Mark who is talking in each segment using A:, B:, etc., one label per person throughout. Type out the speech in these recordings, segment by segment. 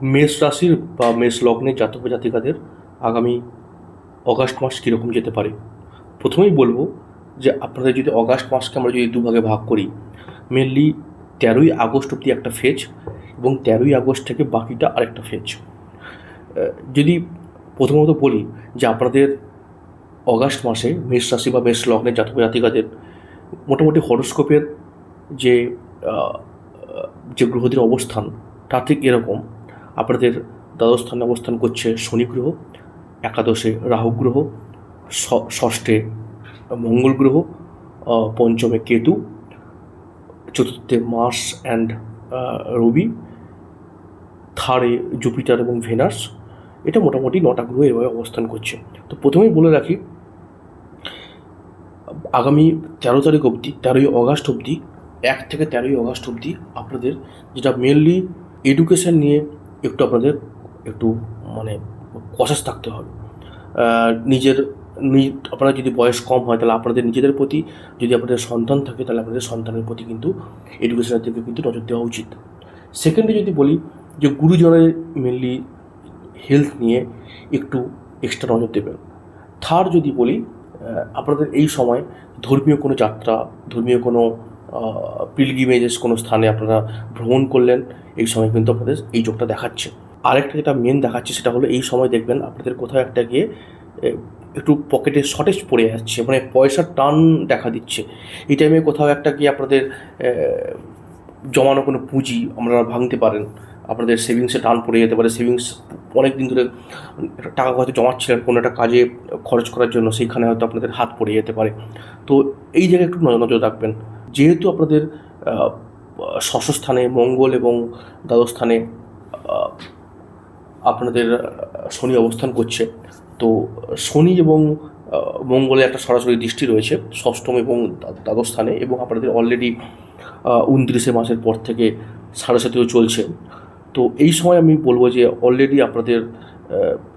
A: মেষ রাশির বা মেষ লগ্নের জাতক জাতিকাদের আগামী অগাস্ট মাস কীরকম যেতে পারে। প্রথমেই বলবো যে আপনাদের যদি অগাস্ট মাসকে আমরা যদি দুভাগে ভাগ করি, মেনলি 13ই আগস্ট অবধি একটা ফেজ এবং 13ই আগস্ট থেকে বাকিটা আরেকটা ফেজ। যদি প্রথমত বলি যে আপনাদের অগাস্ট মাসে মেষ রাশি বা মেষ লগ্নের জাতক জাতিকাদের মোটামুটি হরোস্কোপের যে যে গ্রহদের অবস্থান তা ঠিক এরকম। আপনাদের দ্বাদশ স্থানে অবস্থান করছে শনি গ্রহ, একাদশে রাহু গ্রহ, ষষ্ঠে মঙ্গল গ্রহ, পঞ্চমে কেতু, চতুর্থে মার্স অ্যান্ড রবি, থার্ডে জুপিটার এবং ভেনাস। এটা মোটামুটি 9টা গ্রহ এভাবে অবস্থান করছে। তো প্রথমেই বলে রাখি, আগামী 13 তারিখ অবধি, 13ই আগস্ট অবধি, 1 থেকে 13ই আগস্ট অবধি আপনাদের যেটা মেনলি এডুকেশান নিয়ে একটু আপনাদের একটু মানে কশাস থাকতে হবে। নিজের আপনারা যদি বয়স কম হয় তাহলে আপনাদের নিজেদের প্রতি, যদি আপনাদের সন্তান থাকে তাহলে আপনাদের সন্তানের প্রতি কিন্তু এডুকেশনের দিকে কিন্তু নজর দেওয়া উচিত। সেকেন্ডে যদি বলি যে গুরুজনের মেনলি হেলথ নিয়ে একটু এক্সট্রা নজর দেবেন। থার্ড যদি বলি, আপনাদের এই সময় ধর্মীয় কোনো যাত্রা, ধর্মীয় কোনো পিলগ্রিমেজেস কোনো স্থানে আপনারা ভ্রমণ করলেন, এই সময় কিন্তু আপনাদের এই যোগটা দেখাচ্ছে। আরেকটা যেটা মেন দেখাচ্ছে সেটা হলো এই সময় দেখবেন আপনাদের কোথাও একটা গিয়ে একটু পকেটে শর্টেজ পড়ে যাচ্ছে, মানে পয়সার টান দেখা দিচ্ছে। এই টাইমে কোথাও একটা গিয়ে আপনাদের জমানো কোনো পুঁজি আপনারা ভাঙতে পারেন, আপনাদের সেভিংসে টান পড়ে যেতে পারে। সেভিংস অনেক দিন ধরে টাকা হয়তো জমাচ্ছিলেন কোনো একটা কাজে খরচ করার জন্য, সেইখানে হয়তো আপনাদের হাত পড়ে যেতে পারে। তো এই জায়গায় একটু নজর রাখবেন। যেহেতু আপনাদের ষষ্ঠ স্থানে মঙ্গল এবং দ্বাদশ স্থানে আপনাদের শনি অবস্থান করছে, তো শনি এবং মঙ্গলে একটা সরাসরি দৃষ্টি রয়েছে ষষ্ঠম এবং দ্বাদশ স্থানে, এবং আপনাদের অলরেডি 29শে মাসের পর থেকে সাড়ে সাথেও চলছে। তো এই সময় আমি বলবো যে অলরেডি আপনাদের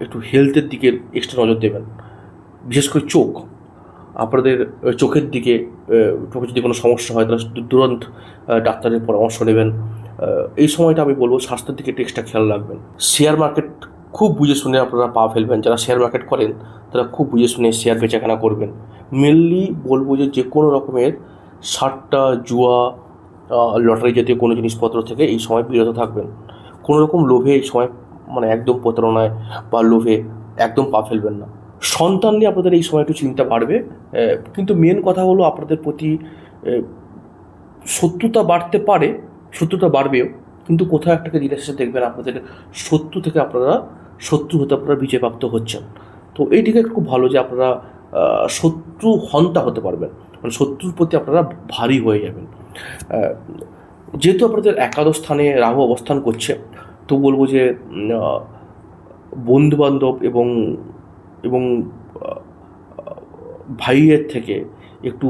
A: একটু হেলথের দিকে এক্সট্রা নজর দেবেন, বিশেষ করে চোখ। আপনাদের চোখের দিকে চোখে যদি কোনো সমস্যা হয় তাহলে তুরন্ত ডাক্তারের পরামর্শ নেবেন। এই সময়টা আমি বলবো স্বাস্থ্যের দিকে একটু এক্সট্রা খেয়াল রাখবেন। শেয়ার মার্কেট খুব বুঝে শুনে আপনারা পা ফেলবেন। যারা শেয়ার মার্কেট করেন তারা খুব বুঝে শুনে শেয়ার বেচাকেনা করবেন। মেনলি বলবো যে কোনো রকমের সাট্টা, জুয়া, লটারি জাতীয় কোনো জিনিসপত্র থেকে এই সময় বিরত থাকবেন। কোনো রকম লোভে এই সময় মানে একদম প্রতারণায় বা লোভে একদম পা ফেলবেন না। সন্তান নিয়ে আপনাদের এই সময় একটু চিন্তা বাড়বে, কিন্তু মেন কথা হলো আপনাদের প্রতি শত্রুতা বাড়তে পারে, শত্রুতা বাড়বেও, কিন্তু কোথাও একটা দিনের শেষে দেখবেন আপনাদের শত্রু থেকে আপনারা শত্রু হতে আপনারা বিজয়প্রাপ্ত হচ্ছেন। তো এই দিকে খুব ভালো যে আপনারা শত্রু হন্তা হতে পারবেন, মানে শত্রুর প্রতি আপনারা ভারী হয়ে যাবেন। যেহেতু আপনাদের একাদশ স্থানে রাহু অবস্থান করছে, তো বলবো যে বন্ধুবান্ধব এবং এবং ভাইয়ের থেকে একটু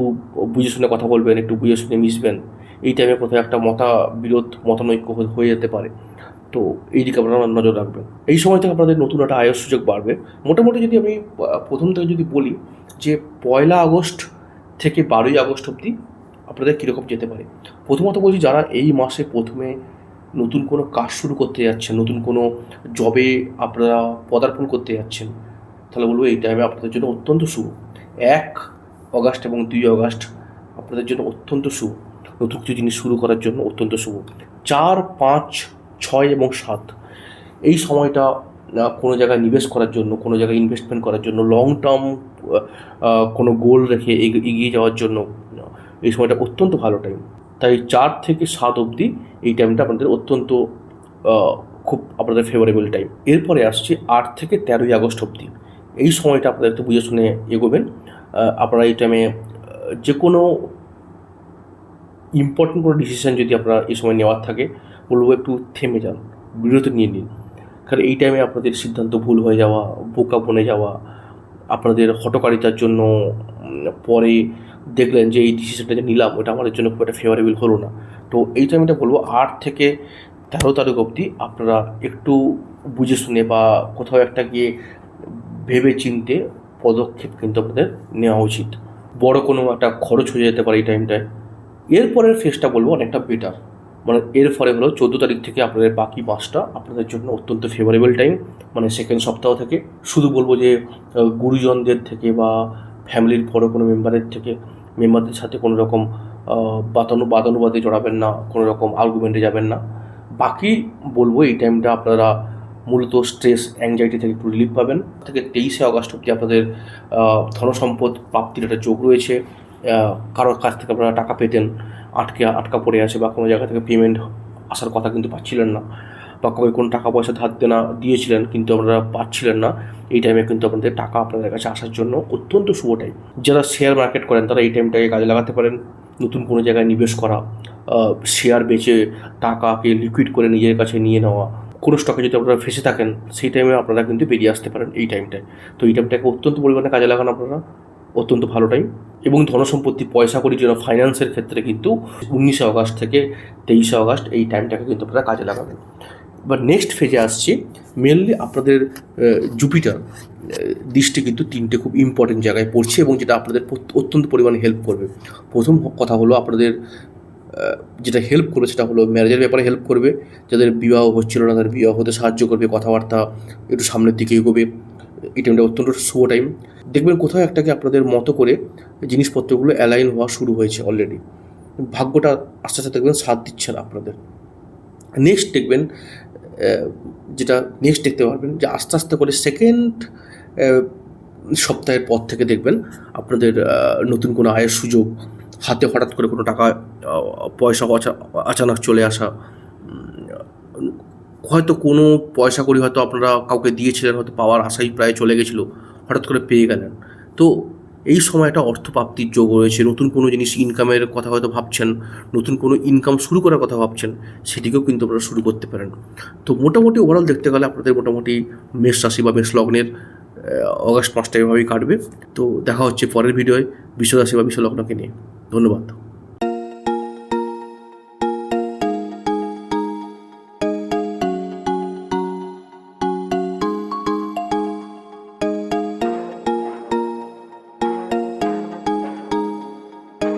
A: বুঝে শুনে কথা বলবেন, একটু বুঝে শুনে মিশবেন। এই টাইমে কোথাও একটা মতানৈক্য হয়ে যেতে পারে, তো এই দিকে আপনারা নজর রাখবেন। এই সময় থেকে আপনাদের নতুন একটা আয়ের সুযোগ বাড়বে। মোটামুটি যদি আমি প্রথম থেকে যদি বলি যে 1 আগস্ট থেকে 12ই আগস্ট অবধি আপনাদের কীরকম যেতে পারে। প্রথমত বলছি, যারা এই মাসে প্রথমে নতুন কোনো কাজ শুরু করতে যাচ্ছেন, নতুন কোনো জবে আপনারা পদার্পণ করতে যাচ্ছেন, তাহলে বলবো এই টাইমে আপনাদের জন্য অত্যন্ত শুভ। 1 আগস্ট এবং 2 আগস্ট আপনাদের জন্য অত্যন্ত শুভ, নতুন কিছু জিনিস শুরু করার জন্য অত্যন্ত শুভ। 4, 5, 6 এবং 7 এই সময়টা কোনো জায়গায় নিবেশ করার জন্য, কোনো জায়গায় ইনভেস্টমেন্ট করার জন্য, লং টার্ম কোনো গোল রেখে এগিয়ে যাওয়ার জন্য এই সময়টা অত্যন্ত ভালো টাইম। তাই 4 থেকে 7 অবধি এই টাইমটা আপনাদের অত্যন্ত খুব আপনাদের ফেভারেবল টাইম। এরপরে আসছে 8 থেকে 13ই আগস্ট অবধি। এই সময়টা আপনাদের একটু বুঝে শুনে এগোবেন। আপনারা এই টাইমে যে কোনো ইম্পর্টেন্ট কোনো ডিসিশান যদি আপনারা এই সময় নেওয়ার থাকে, বলবো একটু থেমে যান, বিরতি নিয়ে নিন। কারণ এই টাইমে আপনাদের সিদ্ধান্ত ভুল হয়ে যাওয়া, বোকা বনে যাওয়া, আপনাদের হঠকারিতার জন্য পরে দেখলেন যে এই ডিসিশনটা যে নিলাম ওটা আমাদের জন্য খুব একটা ফেভারেবল হলো না। তো এই টাইমটা বলবো 8 থেকে 13 তারিখ অবধি আপনারা একটু বুঝে শুনে বা কোথাও একটা গিয়ে ভেবে চিনতে পদক্ষেপ কিন্তু আপনাদের নেওয়া উচিত। বড় কোনো একটা খরচ হয়ে যেতে পারে এই টাইমটায়। এরপরের ফেজটা বলবো অনেকটা বেটার। মানে এর ফলে হলো 14 তারিখ থেকে আপনাদের বাকি মাসটা আপনাদের জন্য অত্যন্ত ফেভারেবল টাইম, মানে সেকেন্ড সপ্তাহ থেকে। শুধু বলবো যে গুরুজনদের থেকে বা ফ্যামিলির বড় কোনো মেম্বারদের সাথে কোনো রকম বাদানুবাদে জড়াবেন না, কোনো রকম আর্গুমেন্টে যাবেন না। বাকি বলবো এই টাইমটা আপনারা মূলত স্ট্রেস অ্যাংজাইটি থেকে একটু রিলিফ পাবেন। থেকে 23শে অগস্ট অবধি আপনাদের ধনসম্পদ প্রাপ্তির একটা যোগ রয়েছে। কারোর কাছ থেকে আপনারা টাকা পেতেন, আটকা পড়ে আছে, বা কোনো জায়গা থেকে পেমেন্ট আসার কথা কিন্তু পাচ্ছিলেন না, বা কবে কোন টাকা পয়সা ধার দেনা দিয়েছিলেন কিন্তু আপনারা পাচ্ছিলেন না, এই টাইমে কিন্তু আপনাদের টাকা আপনাদের কাছে আসার জন্য অত্যন্ত শুভ টাইম। যারা শেয়ার মার্কেট করেন তারা এই টাইমটাকে কাজে লাগাতে পারেন। নতুন কোনো জায়গায় নিবেশ করা, শেয়ার বেচে টাকাকে লিকুইড করে নিজের কাছে নিয়ে নেওয়া, কোনো স্টকে যদি আপনারা ফেসে থাকেন সেই টাইমে আপনারা কিন্তু বেরিয়ে আসতে পারেন এই টাইমটায়। তো এই টাইমটাকে অত্যন্ত পরিমাণে কাজে লাগান আপনারা, অত্যন্ত ভালো টাইম। এবং ধনসম্পত্তি, পয়সা কড়ির জন্য, ফাইন্যান্সের ক্ষেত্রে কিন্তু 19শে অগস্ট থেকে 23শে অগস্ট এই টাইমটাকে কিন্তু আপনারা কাজে লাগাবেন। এবার নেক্সট ফেজে আসছি। মেনলি আপনাদের জুপিটার দৃষ্টি কিন্তু 3টে খুব ইম্পর্টেন্ট জায়গায় পড়ছে এবং যেটা আপনাদের অত্যন্ত পরিমাণে হেল্প করবে। প্রথম কথা হলো আপনাদের যেটা হেল্প করবে সেটা হলো ম্যারেজের ব্যাপারে হেল্প করবে। যাদের বিবাহ হচ্ছিল না তাদের বিবাহ হতে সাহায্য করবে, কথাবার্তা একটু সামনের দিকে এগোবে। এই টাইমটা অত্যন্ত শুভ টাইম। দেখবেন কোথাও একটাকে আপনাদের মতো করে জিনিসপত্রগুলো অ্যালাইন হওয়া শুরু হয়েছে অলরেডি। ভাগ্যটা আস্তে আস্তে দেখবেন সাথ দিচ্ছে না আপনাদের। নেক্সট দেখবেন, যেটা নেক্সট দেখতে পারবেন যে আস্তে আস্তে করে সেকেন্ড সপ্তাহের পর থেকে দেখবেন আপনাদের নতুন কোনো আয়ের সুযোগ, হাতে হঠাৎ করে কোনো টাকা পয়সা আচানক চলে আসা, হয়তো কোনো পয়সা কড়ি হয়তো আপনারা কাউকে দিয়েছিলেন, হয়তো পাওয়ার আশাই প্রায় চলে গেছিলো, হঠাৎ করে পেয়ে গেলেন। তো এই সময়টা অর্থপ্রাপ্তির যোগ রয়েছে। নতুন কোনো জিনিস ইনকামের কথা হয়তো ভাবছেন, নতুন কোনো ইনকাম শুরু করার কথা ভাবছেন, সেটিকেও কিন্তু আপনারা শুরু করতে পারেন। তো মোটামুটি ওভারঅল দেখতে গেলে আপনাদের মোটামুটি মেষ রাশি বা মেষ লগ্নের অগাস্ট মাসটা এভাবেই কাটবে। তো দেখা হচ্ছে পরের ভিডিওয় বৃষ রাশি বা বৃষ লগ্নকে নিয়ে। ধন্যবাদ।